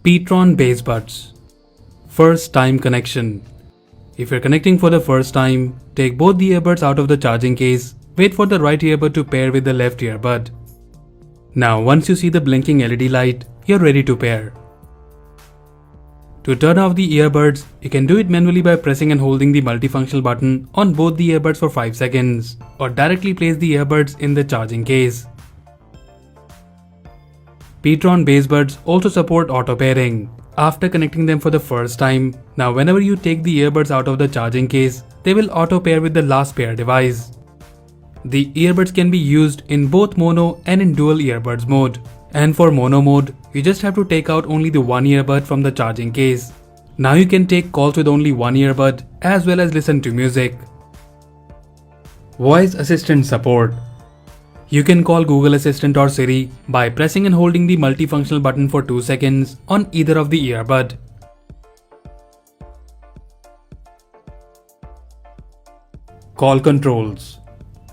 Petron Base Buds. First time connection. If you're connecting for the first time, take both the earbuds out of the charging case, wait for the right earbud to pair with the left earbud. Now once you see the blinking LED light, you're ready to pair. To turn off the earbuds, you can do it manually by pressing and holding the multifunctional button on both the earbuds for 5 seconds, or directly place the earbuds in the charging case. Petron Base Buds also support auto pairing. After connecting them for the first time, now whenever you take the earbuds out of the charging case, they will auto pair with the last pair device. The earbuds can be used in both mono and in dual earbuds mode. And for mono mode, you just have to take out only the one earbud from the charging case. Now you can take calls with only one earbud as well as listen to music. Voice Assistant support. You can call Google Assistant or Siri by pressing and holding the multifunctional button for 2 seconds on either of the earbud. Call controls.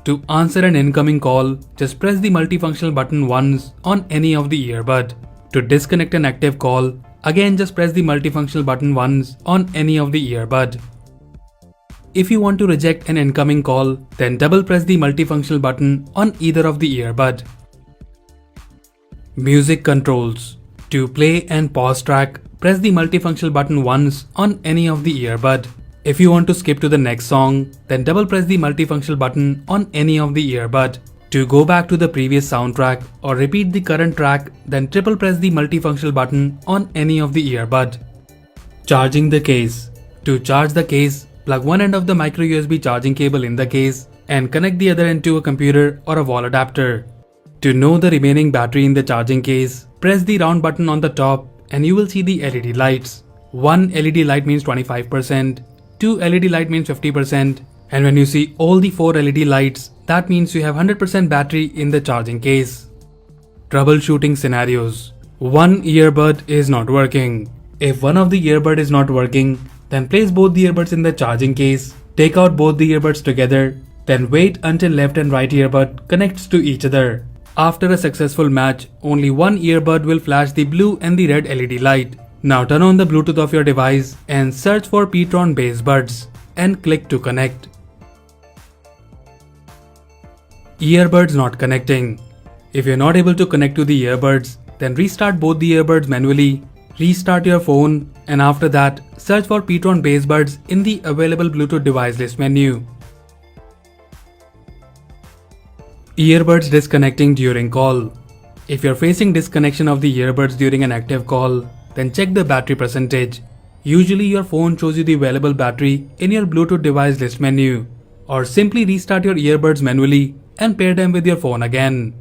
To answer an incoming call, just press the multifunctional button once on any of the earbud. To disconnect an active call, again just press the multifunctional button once on any of the earbud. If you want to reject an incoming call, then double press the multifunctional button on either of the earbud. Music controls. To play and pause track, press the multifunctional button once on any of the earbud. If you want to skip to the next song, then double press the multifunctional button on any of the earbud. To go back to the previous soundtrack or repeat the current track, then triple press the multifunctional button on any of the earbud. Charging the case. To charge the case, plug one end of the micro USB charging cable in the case and connect the other end to a computer or a wall adapter. To know the remaining battery in the charging case, press the round button on the top and you will see the LED lights. One LED light means 25%, two LED light means 50%, and when you see all the 4 LED lights, that means you have 100% battery in the charging case. Troubleshooting scenarios. One earbud is not working. If one of the earbud is not working, then place both the earbuds in the charging case, take out both the earbuds together, then wait until left and right earbud connects to each other. After a successful match, only one earbud will flash the blue and the red LED light. Now turn on the Bluetooth of your device and search for Petron Base Buds and click to connect. Earbuds not connecting. If you're not able to connect to the earbuds, then restart both the earbuds manually, restart your phone, and after that, search for Petron Base Buds in the available Bluetooth device list menu. Earbuds disconnecting during call. If you're facing disconnection of the earbuds during an active call, then check the battery percentage. Usually your phone shows you the available battery in your Bluetooth device list menu, or simply restart your earbuds manually and pair them with your phone again.